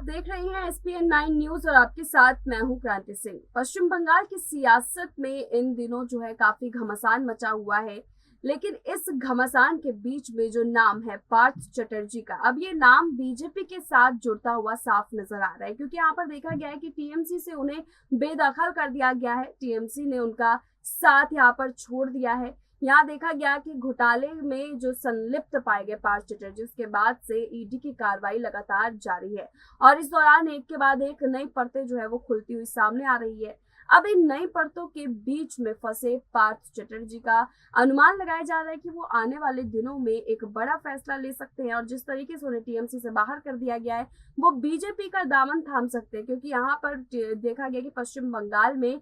देख रहे हैं एसपीएन 9 न्यूज और आपके साथ मैं हूं क्रांति सिंह। पश्चिम बंगाल की सियासत में इन दिनों जो है काफी घमासान मचा हुआ है, लेकिन इस घमासान के बीच में जो नाम है पार्थ चटर्जी का, अब ये नाम बीजेपी के साथ जुड़ता हुआ साफ नजर आ रहा है, क्योंकि यहाँ पर देखा गया है कि टीएमसी से उन्हें बेदखल कर दिया गया है। टीएमसी ने उनका साथ यहाँ पर छोड़ दिया है। यहाँ देखा गया कि घोटाले में जो संलिप्त पाए गए पार्थ चटर्जी, उसके बाद से ईडी की कार्रवाई लगातार जारी है और इस दौरान एक के बाद एक नई परतें जो है वो खुलती हुई सामने आ रही है। अब इन नई परतों के बीच में फंसे पार्थ चटर्जी का अनुमान लगाया जा रहा है कि वो आने वाले दिनों में एक बड़ा फैसला ले सकते हैं और जिस तरीके से उन्हें टीएमसी से बाहर कर दिया गया है वो बीजेपी का दामन थाम सकते हैं, क्योंकि यहाँ पर देखा गया कि पश्चिम बंगाल में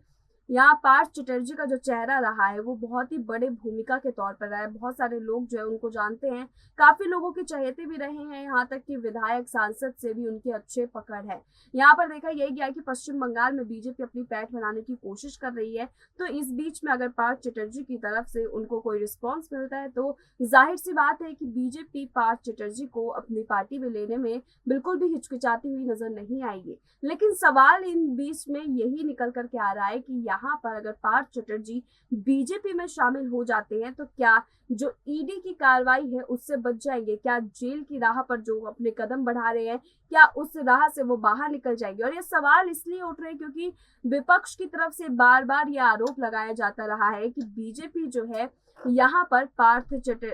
यहाँ पार्थ चटर्जी का जो चेहरा रहा है वो बहुत ही बड़े भूमिका के तौर पर रहा है। बहुत सारे लोग जो है उनको जानते हैं, काफी लोगों के चहेते भी रहे हैं, यहाँ तक कि विधायक सांसद से भी उनकी अच्छे पकड़ है। यहाँ पर देखा यही गया कि पश्चिम बंगाल में बीजेपी अपनी पैठ बनाने की कोशिश कर रही है, तो इस बीच में अगर पार्थ चटर्जी की तरफ से उनको कोई रिस्पॉन्स मिलता है तो जाहिर सी बात है कि बीजेपी पार्थ चटर्जी को अपनी पार्टी में लेने में बिल्कुल भी हिचकिचाती हुई नजर नहीं आएगी। लेकिन सवाल इन बीच में यही निकल करके आ रहा है कि यहाँ पर अगर पार्थ चटर्जी बीजेपी में शामिल हो जाते हैं तो क्या जो ईडी की कार्रवाई है उससे बच जाएंगे? क्या जेल की राह पर जो अपने कदम बढ़ा रहे हैं, क्या उस राह से वो बाहर निकल जाएंगे? और ये सवाल इसलिए उठ रहे हैं क्योंकि विपक्ष की तरफ से बार बार ये आरोप लगाया जाता रहा है कि बीजेपी जो है यहाँ पर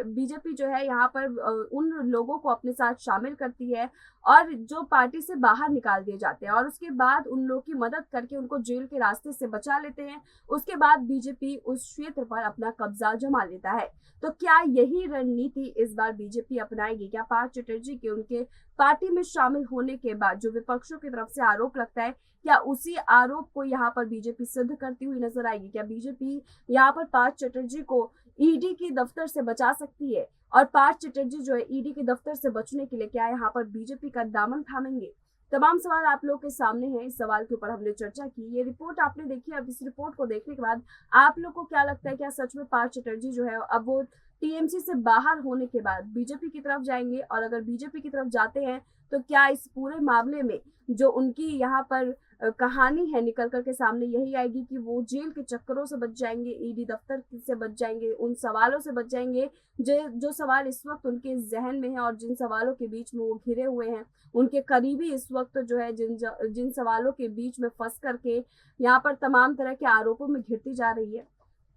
बीजेपी जो है यहाँ पर उन लोगों को अपने साथ शामिल करती है और जो पार्टी से बाहर निकाल दिए जाते हैं और उसके बाद उन लोगों की मदद करके उनको जेल के रास्ते से बचा लेते हैं। उसके बाद बीजेपी उस क्षेत्र पर अपना कब्जा जमा लेता है। तो क्या यही रणनीति इस बार बीजेपी अपनाएगी? क्या पार्थ चटर्जी के उनके पार्टी में शामिल होने के बाद जो विपक्षों की तरफ से आरोप लगता है, क्या उसी आरोप को यहाँ पर बीजेपी सिद्ध करती हुई नजर आएगी? क्या बीजेपी यहाँ पर पार्थ चटर्जी को ईडी की दफ्तर से बचा सकती है? और पार्थ चटर्जी जो है ईडी के दफ्तर से बचने के लिए क्या यहाँ पर बीजेपी का दामन थामेंगे? तमाम सवाल आप लोगों के सामने हैं। इस सवाल के ऊपर हमने चर्चा की। ये रिपोर्ट आपने देखी, अब इस रिपोर्ट को देखने के बाद आप लोग को क्या लगता है? क्या सच में पार्थ चटर्जी जो है अब वो टीएमसी से बाहर होने के बाद बीजेपी की तरफ जाएंगे? और अगर बीजेपी की तरफ जाते हैं तो क्या इस पूरे मामले में जो उनकी यहाँ पर कहानी है निकल करके सामने यही आएगी कि वो जेल के चक्करों से बच जाएंगे, ईडी दफ्तर से बच जाएंगे, उन सवालों से बच जाएंगे जो सवाल इस वक्त उनके जहन में है और जिन सवालों के बीच में वो घिरे हुए हैं, उनके करीबी इस वक्त जो है जिन सवालों के बीच में फंस करके यहाँ पर तमाम तरह के आरोपों में घिरती जा रही है।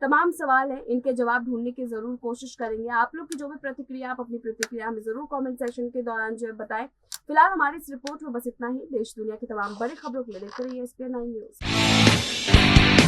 तमाम सवाल हैं, इनके जवाब ढूंढने की जरूर कोशिश करेंगे। आप लोग की जो भी प्रतिक्रिया, आप अपनी प्रतिक्रिया हमें जरूर कमेंट सेक्शन के दौरान जो है बताएं। फिलहाल हमारी इस रिपोर्ट में बस इतना ही। देश दुनिया की तमाम बड़ी खबरों के लिए देखते रहिए एसपीएन 9 न्यूज।